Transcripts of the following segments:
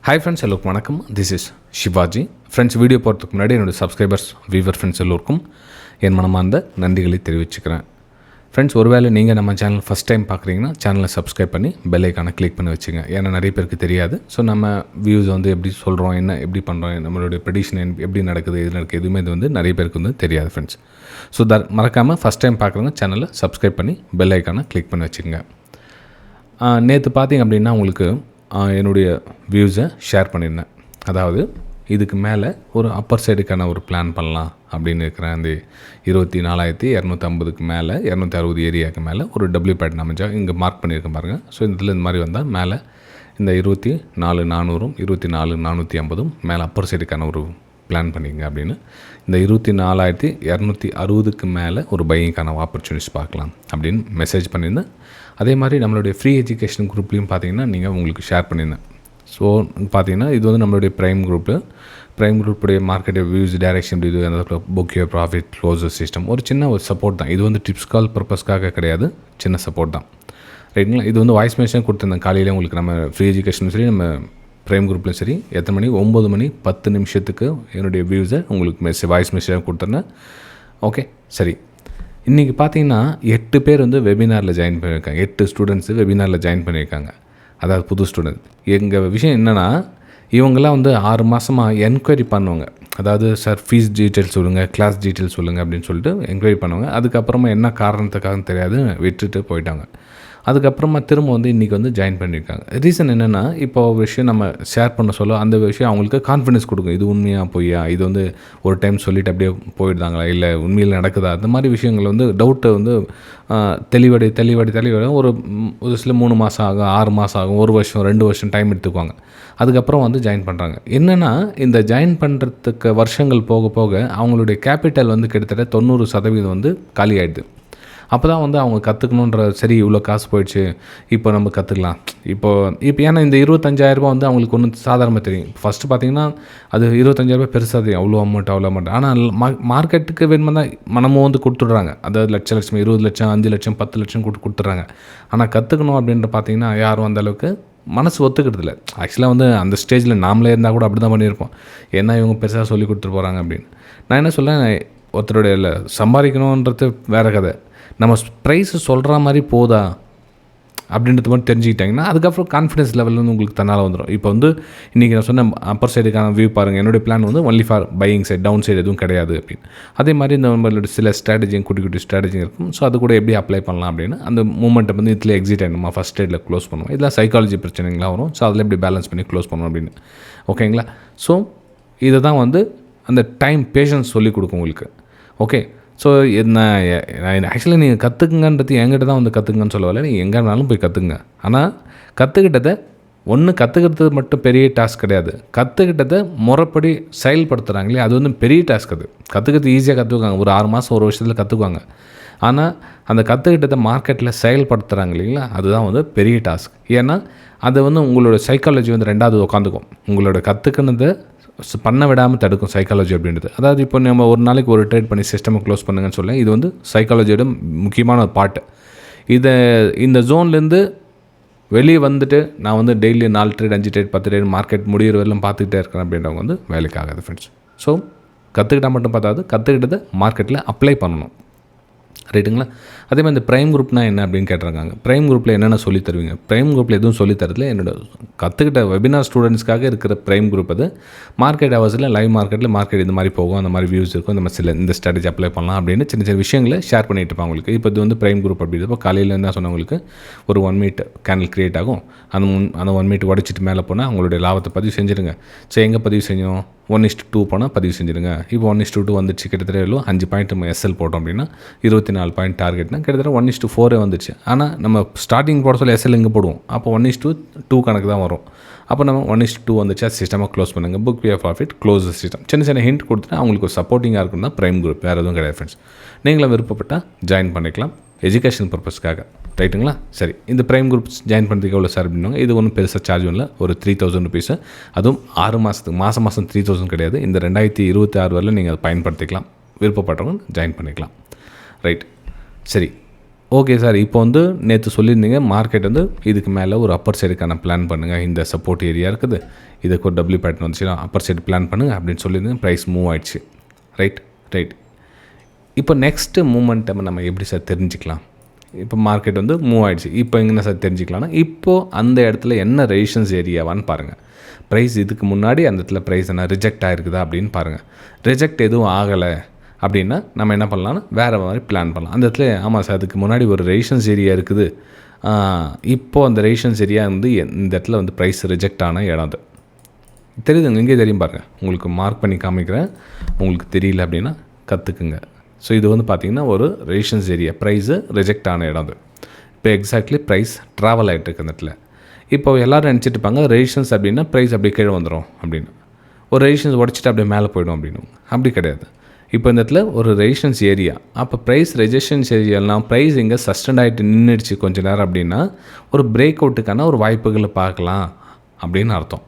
Hi friends, எல்லோருக்கும் வணக்கம். This is Sivaji. Friends, video போகிறதுக்கு முன்னாடி என்னோடய சப்ஸ்கிரைபர்ஸ், வீவர் ஃப்ரெண்ட்ஸ் எல்லோருக்கும் என் மனமார்ந்த நன்றிகளை தெரிவிச்சுக்கிறேன். ஃப்ரெண்ட்ஸ், ஒருவேளை நீங்கள் நம்ம சேனல் ஃபஸ்ட் டைம் பார்க்குறீங்கன்னா சேனலை சப்ஸ்கிரைப் பண்ணி பெல் ஐக்கானை கிளிக் பண்ணி வச்சுங்க. ஏன்னா நிறைய பேருக்கு தெரியாது. ஸோ நம்ம வியூஸ் வந்து எப்படி சொல்கிறோம், என்ன எப்படி பண்ணுறோம், நம்மளுடைய ப்ரெடிஷன் எப்படி நடக்குது, இது நடக்குது, எதுவுமே இது வந்து நிறைய பேருக்கு வந்து தெரியாது ஃப்ரெண்ட்ஸ். ஸோ மறக்காமல் ஃபஸ்ட் டைம் பார்க்குறவங்க சேனலை சப்ஸ்கிரைப் பண்ணி பெல் ஐக்கானை கிளிக் பண்ணி வச்சுங்க. நேற்று பார்த்தீங்க அப்படின்னா உங்களுக்கு என்னுடைய வியூஸை ஷேர் பண்ணியிருந்தேன். அதாவது இதுக்கு மேலே ஒரு அப்பர் சைடுக்கான ஒரு பிளான் பண்ணலாம் அப்படின்னு இருக்கிறேன். அந்த 24,250க்கு மேலே 260 ஏரியாவுக்கு மேலே ஒரு டபிள்யூ பேட்டர்ன் அமைச்சா இங்கே மார்க் பண்ணியிருக்கேன் பாருங்கள். ஸோ இதில் இந்த மாதிரி வந்தால் மேலே இந்த 24,400 24,450 மேலே அப்பர் சைடுக்கான ஒரு பிளான் பண்ணிங்க அப்படின்னு இந்த 24,260க்கு மேலே ஒரு பையிங்கான ஆப்பர்ச்சுனிட்டிஸ் பார்க்கலாம் அப்படின்னு மெசேஜ் பண்ணியிருந்தேன். அதே மாதிரி நம்மளுடைய ஃப்ரீ எஜுகேஷன் குரூப்லேயும் பார்த்தீங்கன்னா நீங்கள் உங்களுக்கு ஷேர் பண்ணியிருந்தேன். ஸோ பார்த்தீங்கன்னா இது வந்து நம்மளுடைய ப்ரைம் குரூப்புடைய மார்க்கெட் வியூஸ், டைரக்ஷன், இது அந்த book your profit, closer system ஒரு சின்ன ஒரு சப்போர்ட் தான். இது வந்து டிப்ஸ் கால் பர்பஸ்க்காக கிடையாது, சின்ன சப்போர்ட் தான். ரைட்டுங்களா? இது வந்து வாய்ஸ் மெசேஜ் கொடுத்துருந்தேன் காலையில் உங்களுக்கு. நம்ம ஃப்ரீ எஜுகேஷனும் சரி, நம்ம ப்ரைம் குரூப்லையும் சரி, எத்தனை மணி 9 மணி 10 நிமிஷத்துக்கு என்னுடைய வியூஸை உங்களுக்கு வாய்ஸ் மெசேஜாக கொடுத்துருந்தேன். ஓகே, சரி. இன்றைக்கி பார்த்தீங்கன்னா 8 பேர் வந்து வெபினாரில் ஜாயின் பண்ணியிருக்காங்க. 8 ஸ்டூடெண்ட்ஸு வெபினாரில் ஜாயின் பண்ணியிருக்காங்க. அதாவது புது ஸ்டூடெண்ட். எங்கள் விஷயம் என்னென்னா, இவங்கெல்லாம் வந்து 6 மாதமாக என்கொயரி பண்ணுவாங்க. அதாவது சார் ஃபீஸ் டீட்டெயில்ஸ் சொல்லுங்கள், கிளாஸ் டீட்டெயில்ஸ் சொல்லுங்கள் அப்படின்னு சொல்லிட்டு என்கொயரி பண்ணுவாங்க. அதுக்கப்புறமா என்ன காரணத்துக்காக தெரியாது விட்டுட்டு போயிட்டாங்க. அதுக்கப்புறமா திரும்ப வந்து இன்றைக்கி வந்து ஜாயின் பண்ணியிருக்காங்க. ரீசன் என்னென்னா, இப்போ ஒரு விஷயம் நம்ம ஷேர் பண்ண சொல்ல அந்த விஷயம் அவங்களுக்கு கான்ஃபிடன்ஸ் கொடுக்கும். இது உண்மையாக பொய்யா, இது வந்து ஒரு டைம் சொல்லிவிட்டு அப்படியே போயிடுதாங்களா, இல்லை உண்மையில் நடக்குதா, அந்த மாதிரி விஷயங்கள் வந்து டவுட்டை வந்து தெளிவடை ஒரு சில 3 மாதம் ஆகும், 6 மாதம் ஆகும், 1 வருஷம் 2 வருஷம் டைம் எடுத்துக்குவாங்க. அதுக்கப்புறம் வந்து ஜாயின் பண்ணுறாங்க. என்னென்னா, இந்த ஜாயின் பண்ணுறதுக்கு வருஷங்கள் போக போக அவங்களுடைய கேபிட்டல் வந்து கிட்டத்தட்ட 90% வந்து காலி ஆகிடுது. அப்போ தான் வந்து அவங்க கற்றுக்கணுன்ற, சரி இவ்வளோ காசு போயிடுச்சு, இப்போ நம்ம கற்றுக்கலாம். இப்போ ஏன்னா இந்த 25,000 வந்து அவங்களுக்கு ஒன்றும் சாதாரணமாக தெரியும். ஃபஸ்ட்டு பார்த்திங்கன்னா அது 25,000 பெருசாக தெரியும், அவ்வளோ அமௌண்ட். ஆனால் மார்க்கெட்டுக்கு வேணுமா தான் மனமும் வந்து கொடுத்துட்றாங்க. அதாவது லட்சம் 20 லட்சம் 5 லட்சம் 10 லட்சம் கொடுத்துட்றாங்க. ஆனால் கற்றுக்கணும் அப்படின்ற பார்த்திங்கன்னா யாரும் அந்த அளவுக்கு மனசு ஒத்துக்கிறது இல்லை. ஆக்சுவலாக வந்து அந்த ஸ்டேஜில் நாமளே இருந்தால் கூட அப்படி தான் பண்ணியிருப்போம். ஏன்னா இவங்க பெருசாக சொல்லி கொடுத்துட்டு போகிறாங்க அப்படின்னு. நான் என்ன சொல்கிறேன், ஒருத்தருடைய இல்லை சம்பாதிக்கணுன்றது வேறு கதை. நம்ம ப்ரைஸு சொல்கிற மாதிரி போதா அப்படின்றது மட்டும் தெரிஞ்சுக்கிட்டாங்கன்னா அதுக்கப்புறம் கான்ஃபிடன்ஸ் லெவல் வந்து உங்களுக்கு தன்னால் வந்துடும். இப்போ வந்து இன்றைக்கி நான் சொன்ன அப்பர் சைடுக்கான வியூ பாருங்கள். என்னுடைய பிளான் வந்து only for buying side, down side எதுவும் கிடையாது அப்படின்னு. அதே மாதிரி இந்த நம்மளோட சில ஸ்ட்ராட்டஜியும் குட்டி ஸ்ட்ராட்டஜி இருக்கும். ஸோ அது கூட எப்படி அப்ளை பண்ணலாம் அப்படின்னு அந்த மூமெண்ட்டை வந்து இதில் எக்ஸிட் ஆகிடுமா, ஃபஸ்ட் ஸ்டேஜில் க்ளோஸ் பண்ணுவோம். இதெல்லாம் சைக்காலஜி பிரச்சனைகளாக வரும். ஸோ அதில் எப்படி பேலன்ஸ் பண்ணி க்ளோஸ் பண்ணணும் அப்படின்னு. ஓகேங்களா? ஸோ இதை தான் வந்து அந்த டைம் பேஷன்ஸ் சொல்லிக் கொடுக்கும் உங்களுக்கு. ஓகே, ஸோ நான் ஆக்சுவலாக நீங்கள் கற்றுக்குங்கன்றது என்கிட்ட தான் வந்து கற்றுக்குங்கன்னு சொல்லவில்லை. நீங்கள் எங்கே வேணாலும் போய் கற்றுக்குங்க. ஆனால் கற்றுக்கிட்டதை கற்றுக்கிறது மட்டும் பெரிய டாஸ்க் கிடையாது. கற்றுக்கிட்டதை முறைப்படி செயல்படுத்துகிறாங்களே அது வந்து பெரிய டாஸ்க். அது கற்றுக்கிறது ஈஸியாக கற்றுக்குவாங்க, ஒரு 6 மாதம் 1 வருஷத்தில் கற்றுக்குவாங்க. ஆனால் அந்த கற்றுக்கிட்டதை மார்க்கெட்டில் செயல்படுத்துகிறாங்க இல்லைங்களா, அதுதான் வந்து பெரிய டாஸ்க். ஏன்னா அது வந்து உங்களோட சைக்காலஜி வந்து 2வது உட்காந்துக்கும். உங்களோட கற்றுக்கினதை பண்ண விடாமல் தடுக்கும் சைக்காலஜி அப்படின்றது. அதாவது இப்போ நம்ம ஒரு நாளைக்கு ஒரு ட்ரேட் பண்ணி சிஸ்டமை க்ளோஸ் பண்ணுங்கன்னு சொல்ல, இது வந்து சைக்காலஜியோட முக்கியமான ஒரு பார்ட்டு. இந்த ஜோன்லேருந்து வெளியே வந்துட்டு நான் வந்து daily 4 trade 5 trade 10 trade market முடிகிற வரலாம் பார்த்துக்கிட்டே இருக்கிறேன் அப்படின்றவங்க வந்து வேலைக்கு ஆகாது ஃப்ரெண்ட்ஸ். ஸோ கற்றுக்கிட்டால் மட்டும் பார்த்தாது, கற்றுக்கிட்டதை மார்க்கெட்டில் அப்ளை பண்ணணும். ரைட்டுங்களா? அதே மாதிரி இந்த ப்ரைம் குரூப்னா என்ன அப்படின்னு கேட்டிருக்காங்க. ப்ரைம் குரூப்பில் என்னென்ன சொல்லி தருவீங்க? ப்ரைம் குரூப்பில் எதுவும் சொல்லி தரதில்ல. என்னோட கற்றுக்கிட்ட வெபினார் ஸ்டூடெண்ட்ஸ்க்காக இருக்கிற ப்ரைம் குரூப் அது. மார்க்கெட் ஹவர்ஸில் லைவ் மார்க்கெட் இந்த மாதிரி போகும், அந்த மாதிரி வியூஸ் இருக்கும், இந்த ஸ்ட்ராட்டஜி அப்ளை பண்ணலாம் அப்படின்னு சின்ன விஷயங்களை ஷேர் பண்ணிட்டு இருப்பாங்க உங்களுக்கு. இப்போ இது வந்து ப்ரைம் குரூப் அப்படின்றப்போ காலையில் என்ன சொன்னவங்களுக்கு ஒரு 1 மினிட் கேனல் க்ரியேட் ஆகும். அந்த 1 மினிட் உடச்சிட்டு மேலே போனால் அவங்களுடைய லாபத்தை பதிவு செஞ்சுருங்க. சரி, எங்கே பதிவு செஞ்சோம்? 1:2 போனால் பதிவு செஞ்சுருங்க. இப்போ 1:2 வந்துச்சு. கிட்டத்தட்ட எவ்வளோ 5 பாயிண்ட் நம்ம எஸ்எல் போட்டோம் அப்படின்னா 24 பாயிண்ட் டார்கெட்னா கிட்டத்தட்ட 1:4 வந்துச்சு. ஆனால் நம்ம ஸ்டார்டிங் போட சொல்ல எஸ்எல் இங்கே போடுவோம். அப்போ 1:2 கணக்கு தான் வரும். அப்போ நம்ம 1:2 வந்துச்சு, சிஸ்டமாக க்ளோஸ் பண்ணுங்கள். Book your profit, close system. சின்ன ஹிண்ட் கொடுத்துட்டு அவங்களுக்கு சப்போர்ட்டிங்காக இருக்குன்னா ப்ரைம் குரூப், வேறு எதுவும் கிடையாது ஃப்ரெண்ட்ஸ். நீங்களும் விருப்பப்பட்டால் ஜாயின் பண்ணிக்கலாம் எஜுகேஷன் பர்பஸ்க்காக. ரைட்டுங்களா? சரி, இந்த ப்ரைம் குரூப் ஜாயின் பண்ணுறதுக்கு எவ்வளோ சார் அப்படின்னாங்க. இது ஒன்றும் பெருசாக சார்ஜ் இல்லை, ஒரு 3,000 ருபீஸு. அதுவும் 6 மாதத்துக்கு, மாதம் 3,000 கிடையாது. இந்த 2026 வரையில் நீங்கள் அதை பயன்படுத்திக்கலாம். விருப்பப்பட்டவங்க ஜாயின் பண்ணிக்கலாம். ரைட், சரி. ஓகே சார், இப்போ வந்து நேற்று சொல்லியிருந்தீங்க மார்க்கெட் வந்து இதுக்கு மேலே ஒரு அப்பர் சைடுக்கான பிளான் பண்ணுங்கள், இந்த சப்போர்ட் ஏரியா இருக்குது, இதுக்கு ஒரு டபிள்யூ பேட்டர்ன் வந்துச்சுன்னா அப்பர் சைடு பிளான் பண்ணுங்கள் அப்படின்னு சொல்லியிருந்தீங்க. ப்ரைஸ் மூவ் ஆகிடுச்சு. ரைட். இப்போ நெக்ஸ்ட்டு மூமெண்ட்டை நம்ம எப்படி சார் தெரிஞ்சுக்கலாம்? இப்போ மார்க்கெட் வந்து மூவ் ஆகிடுச்சு. இப்போ எங்கே சார் தெரிஞ்சுக்கலாம்னா, இப்போது அந்த இடத்துல என்ன ரெசிஸ்டன்ஸ் ஏரியாவான்னு பாருங்கள். ப்ரைஸ் இதுக்கு முன்னாடி அந்த இடத்துல ப்ரைஸ் என்ன ரிஜெக்ட் ஆகிருக்குதா அப்படின்னு பாருங்கள். ரிஜெக்ட் எதுவும் ஆகலை அப்படின்னா நம்ம என்ன பண்ணலாம்னா வேறு மாதிரி பிளான் பண்ணலாம். அந்த இடத்துல ஆமாம் சார், அதுக்கு முன்னாடி ஒரு ரெசிஸ்டன்ஸ் ஏரியா இருக்குது, இப்போது அந்த ரெசிஸ்டன்ஸ் ஏரியா வந்து இந்த இடத்துல வந்து ப்ரைஸ் ரிஜெக்ட் ஆன இடம் அது தெரியுதுங்க. இங்கே தெரியும் பாருங்கள், உங்களுக்கு மார்க் பண்ணி காமிக்கிறேன். உங்களுக்கு தெரியல அப்படின்னா கற்றுக்குங்க. ஸோ இது வந்து பார்த்திங்கன்னா ஒரு ரெசிஸ்டன்ஸ் ஏரியா, ப்ரைஸு ரிஜெக்ட் ஆன இடம் அது. இப்போ எக்ஸாக்ட்லி ப்ரைஸ் ட்ராவல் ஆகிட்டு இருக்கு அந்த இடத்துல. இப்போ எல்லோரும் நினச்சிட்டு இருப்பாங்க ரெசிஸ்டன்ஸ் அப்படின்னா ப்ரைஸ் அப்படியே கீழே வந்துடும் அப்படின்னு, ஒரு ரெசிஸ்டன்ஸ் உடச்சிட்டு அப்படியே மேலே போய்டும் அப்படின்னு. அப்படி கிடையாது. இப்போ இந்த இடத்துல ஒரு ரெசிஸ்டன்ஸ் ஏரியா, அப்போ ப்ரைஸ் ரெசிஸ்டன்ஸ் ஏரியாலாம் ப்ரைஸ் இங்கே சஸ்டெண்ட் ஆகிட்டு நின்றுடுச்சு கொஞ்சம் நேரம் அப்படின்னா ஒரு பிரேக் அவுட்டுக்கான ஒரு வாய்ப்புகளை பார்க்கலாம் அப்படின்னு அர்த்தம்.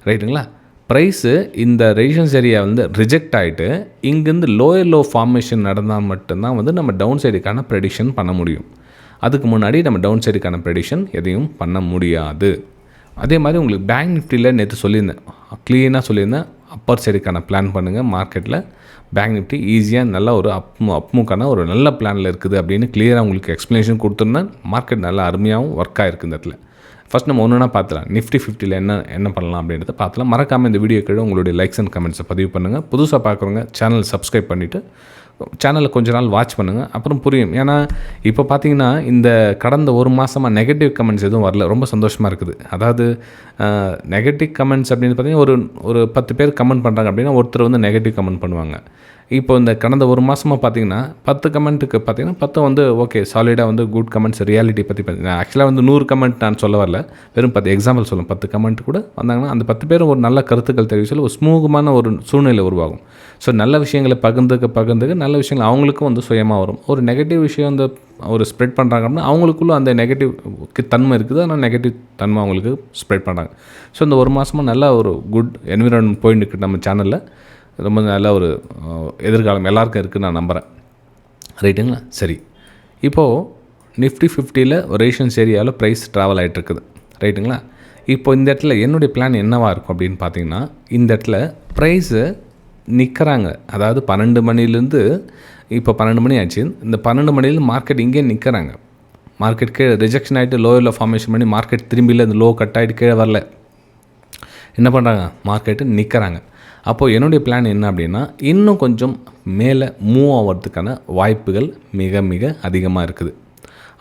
ரைட்டுங்களா? ப்ரைஸு இந்த ரெசிஸ்டன்ஸ் ஏரியா வந்து ரிஜெக்ட் ஆகிட்டு இங்கேருந்து லோயர் லோ ஃபார்மேஷன் நடந்தால் மட்டும்தான் வந்து நம்ம டவுன் சைடுக்கான ப்ரெடிக்ஷன் பண்ண முடியும். அதுக்கு முன்னாடி நம்ம டவுன் சைடுக்கான ப்ரெடிக்ஷன் எதையும் பண்ண முடியாது. அதே மாதிரி உங்களுக்கு பேங்க் நிஃப்டியில் நேற்று சொல்லியிருந்தேன், க்ளீனாக சொல்லியிருந்தேன், அப்பர் சைடுக்கான பிளான் பண்ணுங்கள். மார்க்கெட்டில் பேங்க் நிஃப்டி ஈஸியாக நல்லா ஒரு அப்மூக்கான ஒரு நல்ல பிளானில் இருக்குது அப்படின்னு கிளியராக உங்களுக்கு எக்ஸ்ப்ளனேஷன் கொடுத்துருந்தேன். மார்க்கெட் நல்லா அருமையாகவும் ஒர்க் ஆகிருக்கு இந்த இடத்துல. ஃபஸ்ட் நம்ம ஒன்றுனா பார்த்துலாம், நிஃப்டி 50ல் என்ன பண்ணலாம் அப்படின்றத பார்த்துலாம். மறக்காமல் இந்த வீடியோ கீழே உங்களுடைய லைக்ஸ் அண்ட் கமெண்ட்ஸை பதிவு பண்ணுங்கள். புதுசாக பார்க்குறவங்க சேனல் சப்ஸ்கிரைப் பண்ணிவிட்டு சேனலில் கொஞ்ச நாள் வாட்ச் பண்ணுங்கள், அப்புறம் புரியும். ஏன்னா இப்போ பார்த்தீங்கன்னா இந்த கடந்த ஒரு மாதமாக நெகட்டிவ் கமெண்ட்ஸ் எதுவும் வரல, ரொம்ப சந்தோஷமாக இருக்குது. அதாவது நெகட்டிவ் கமெண்ட்ஸ் அப்படின்னு பார்த்தீங்கன்னா ஒரு 10 பேர் கமெண்ட் பண்ணுறாங்க அப்படின்னா ஒருத்தர் வந்து நெகட்டிவ் கமெண்ட் பண்ணுவாங்க. இப்போ இந்த கடந்த ஒரு மாதமாக பார்த்தீங்கன்னா 10 கமெண்ட்டுக்கு பார்த்தீங்கன்னா 10 வந்து ஓகே சாலிடாக வந்து குட் கமெண்ட்ஸ் ரியாலிட்டி பற்றி பார்த்தீங்கன்னா ஆக்சுவலாக வந்து 100 கமெண்ட் நான் சொல்ல வரல, வெறும் 10 எக்ஸாம்பிள் சொல்லும். 10 கமெண்ட் கூட வந்தாங்கன்னா அந்த 10 பேரும் ஒரு நல்ல கருத்துக்கள் தெரிவிச்சு ஒரு ஸ்மூகமான ஒரு சூழ்நிலை உருவாகும். ஸோ நல்ல விஷயங்களை பகிர்ந்துக்க நல்ல விஷயங்கள் அவங்களுக்கும் வந்து சுயமாக வரும். ஒரு நெகட்டிவ் விஷயம் அந்த ஒரு ஸ்ப்ரெட் பண்ணுறாங்க அப்படின்னா அவங்களுக்குள்ள அந்த நெகட்டிவ் தன்மை இருக்குது, ஆனால் நெகட்டிவ் தன்மை அவங்களுக்கு ஸ்ப்ரெட் பண்ணுறாங்க. ஸோ இந்த ஒரு மாதமாக நல்ல ஒரு குட் என்விரான்மெண்ட் போயின்னு இருக்குது நம்ம சேனலில். ரொம்ப நல்ல ஒரு எதிர்காலம் எல்லாருக்கும் இருக்குதுன்னு நான் நம்புகிறேன். ரைட்டுங்களா? சரி, இப்போது நிஃப்டி 50ல் ஒரு ரெசிஸ்டன்ஸ் ஏரியாவில் ப்ரைஸ் ட்ராவல் ஆகிட்டுருக்குது. ரைட்டுங்களா? இப்போ இந்த இடத்துல என்னுடைய பிளான் என்னவாக இருக்கும் அப்படின்னு பார்த்தீங்கன்னா, இந்த இடத்துல ப்ரைஸு நிற்கிறாங்க. அதாவது 12 மணிலேருந்து இப்போ 12 மணி ஆச்சு. இந்த 12 மணிலேருந்து மார்க்கெட் இங்கே நிற்கிறாங்க. மார்க்கெட் கீழே ரிஜெக்ஷன் ஆகிட்டு லோயரில் ஃபார்மேஷன் பண்ணி மார்க்கெட் திரும்பியில் இந்த லோ கட் ஆகிட்டு கீழே வரல. என்ன பண்ணுறாங்க? மார்க்கெட்டு நிற்கிறாங்க. அப்போது என்னுடைய பிளான் என்ன அப்படின்னா, இன்னும் கொஞ்சம் மேலே மூவ் ஆகிறதுக்கான வாய்ப்புகள் மிக மிக அதிகமாக இருக்குது.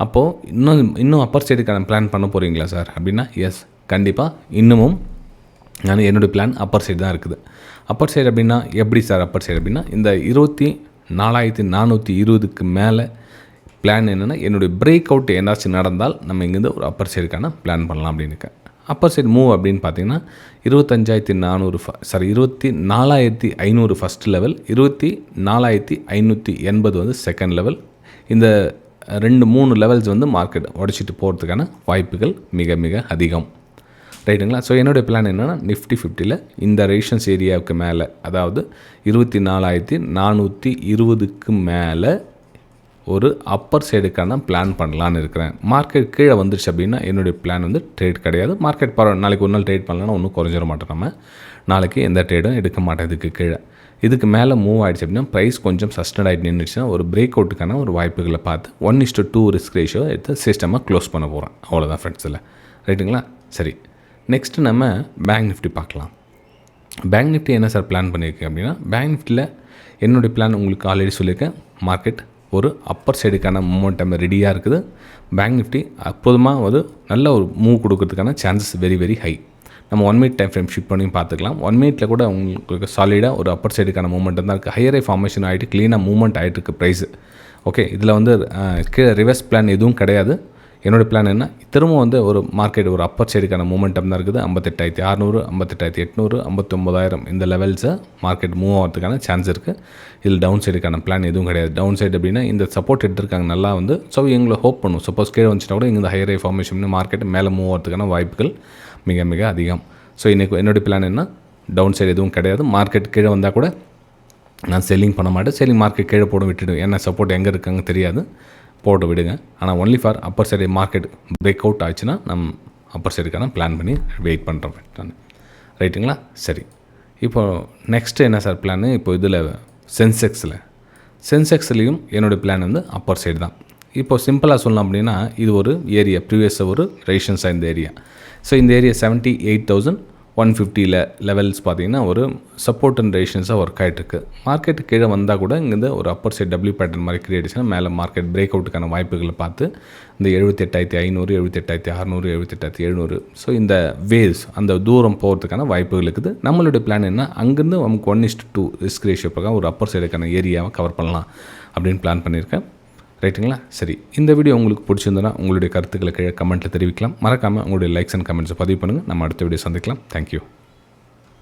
அப்போது இன்னும் அப்பர் சைடுக்கான பிளான் பண்ண போகிறீங்களா சார் அப்படின்னா, எஸ் கண்டிப்பாக இன்னமும் என்னுடைய பிளான் அப்பர் சைடு தான் இருக்குது. அப்பர் சைடு அப்படின்னா எப்படி சார் அப்பர் சைடு அப்படின்னா, இந்த 24,420க்கு மேலே பிளான் என்னென்னா, என்னுடைய பிரேக் அவுட் ஏதாச்சும் நடந்தால் நம்ம இங்கேருந்து ஒரு அப்பர் சைடுக்கான பிளான் பண்ணலாம் அப்படின்னு இருக்கேன். அப்பர் சைடு மூவ் அப்படின்னு பார்த்தீங்கன்னா 24,500 ஃபஸ்ட் லெவல், 24,580 வந்து செகண்ட் லெவல். இந்த 2-3 லெவல்ஸ் வந்து மார்க்கெட் உடச்சிட்டு போகிறதுக்கான வாய்ப்புகள் மிக மிக அதிகம். ரைட்டுங்களா? ஸோ என்னுடைய பிளான் என்னென்னா, நிஃப்டி 50ல் இந்த ரெசிஸ்டன்ஸ் ஏரியாவுக்கு மேலே, அதாவது 24,420க்கு மேலே ஒரு அப்பர் சைடுக்கான பிளான் பண்ணலான்னு இருக்கிறேன். மார்க்கெட் கீழே வந்துருச்சு அப்படின்னா என்னுடைய பிளான் வந்து ட்ரேட் கிடையாது. மார்க்கெட் பரவாயில்ல, நாளைக்கு ஒரு நாள் ட்ரேட் பண்ணலன்னா ஒன்றும் குறைஞ்சிட மாட்டோம். நம்ம நாளைக்கு எந்த ட்ரேடும் எடுக்க மாட்டேன் இதுக்கு கீழே. இதுக்கு மேலே மூவ் ஆகிடுச்சு அப்படின்னா ப்ரைஸ் கொஞ்சம் சஸ்டெண்ட் ஆகிட்டு நின்றுச்சுன்னா ஒரு பிரேக் அவுட்டுக்கான ஒரு வாய்ப்புகளை பார்த்து 1:2 ரிஸ்க் ரேஷியோ எடுத்து சிஸ்டமாக க்ளோஸ் பண்ண போகிறேன். அவ்வளோதான் ஃப்ரெண்ட்ஸில். ரைட்டுங்களா? சரி, நெக்ஸ்ட்டு நம்ம பேங்க் நிஃப்டி பார்க்கலாம். பேங்க் நிஃப்டி என்ன சார் பிளான் பண்ணியிருக்கேன் அப்படின்னா, பேங்க் நிஃப்டியில் என்னுடைய பிளான் உங்களுக்கு ஆல்ரெடி சொல்லியிருக்கேன். மார்க்கெட் ஒரு அப்பர் சைடுக்கான மொமெண்டம் ரெடியாக இருக்குது. பேங்க் நிஃப்டி அப்போதுமாக ஒரு நல்ல ஒரு மூவ் கொடுக்கறதுக்கான சான்சஸ் வெரி வெரி ஹை. நம்ம 1 மினிட் டைம் ஃப்ரேம் ஷிஃப்ட் பண்ணி பார்த்துக்கலாம். 1 மினிட்டில் கூட உங்களுக்கு சாலிடாக ஒரு அப்பர் சைடுக்கான மூமெண்ட் தான் இருக்குது. ஹையரை ஃபார்மேஷன் ஆகிட்டு க்ளீனாக மூவ்மெண்ட் ஆகிட்டு இருக்குது ப்ரைஸு. ஓகே, இதில் வந்து கீழே ரிவர்ஸ் பிளான் எதுவும் கிடையாது. என்னோடய பிளான் என்ன, திரும்ப வந்து ஒரு மார்க்கெட் ஒரு அப்பர் சைடுக்கான மூமெண்டம் தான் இருக்குது. 58,600, 58,800, 59,000 இந்த லெவல்ஸை மார்க்கெட் மூவ் ஆகிறதுக்கான சான்ஸ் இருக்குது. இதில் டவுன் சைடுக்கான பிளான் எதுவும் கிடையாது. டவுன் சைடு அப்படின்னா இந்த சப்போர்ட் எடுத்துருக்காங்க நல்லா வந்து. ஸோ எங்களை ஹோப் பண்ணும், சப்போஸ் கீழே வந்துச்சுன்னா கூட இங்கே இந்த ஹையர் ஃபார்மேஷன் மார்க்கெட் மேலே மூவ் ஆகிறதுக்கான வாய்ப்புகள் மிக மிக அதிகம். ஸோ இன்றைக்கி என்னுடைய பிளான் என்ன, டவுன் சைடு எதுவும் கிடையாது. மார்க்கெட் கீழே வந்தால் கூட நான் செல்லிங் பண்ண மாட்டேன். செல்லிங் மார்க்கெட் கீழே போட விட்டுடுவேன். ஏன்னா சப்போர்ட் எங்கே இருக்காங்க தெரியாது. போட்டு விடுங்க. ஆனால் only for Appar side market break out ஆச்சுன்னா அப்பர் சைடுக்கான பிளான் பண்ணி வெயிட் பண்ணுறோம் நான். ரைட்டுங்களா? சரி, இப்போது நெக்ஸ்ட்டு என்ன சார் பிளான்? இப்போ இதில் சென்செக்ஸ்லேயும் என்னுடைய பிளான் வந்து அப்பர் சைடு தான். இப்போது சிம்பிளாக சொல்லலாம் அப்படின்னா, இது ஒரு ஏரியா, ப்ரீவியஸாக ஒரு ரெசிஸ்டன்ஸாக இந்த ஏரியா. ஸோ இந்த ஏரியா 78,150 லெவல்ஸ் பார்த்திங்கன்னா ஒரு சப்போர்ட் அண்ட் ரெசிஸ்டன்ஸாக ஒர்க் ஆகிட்டுருக்கு. மார்க்கெட்டு கீழே வந்தால் கூட இங்கேருந்து ஒரு அப்பர் சைட் டபிள்யூ பேட்டர்ன் மாதிரி கிரியேட் ஆச்சுன்னா மேலே மார்க்கெட் பிரேக் அவுட்டுக்கான வாய்ப்புகளை பார்த்து இந்த 78,500, 78,600, 78,700, ஸோ இந்த வேவ்ஸ் அந்த தூரம் போகிறதுக்கான வாய்ப்புகள் இருக்குது. நம்மளுடைய பிளான் என்ன, அங்கேருந்து நமக்கு 1:2 ரிஸ்க் ரேஷியோ பிரகாரம் ஒரு அப்பர் சைடுக்கான ஏரியாவை கவர் பண்ணலாம் அப்படின்னு பிளான் பண்ணியிருக்கேன். ரைட்டுங்களா? சரி, இந்த வீடியோ உங்களுக்கு பிடிச்சிருந்தனா உங்களுடைய கருத்துக்களை கீழே கமெண்ட்டில் தெரிவிக்கலாம். மறக்காமல் உங்களுடைய லைக்ஸ் அண்ட் கமெண்ட்ஸை பதிவு பண்ணுங்கள். நம்ம அடுத்த வீடியோ சந்திக்கலாம். தேங்க்யூ.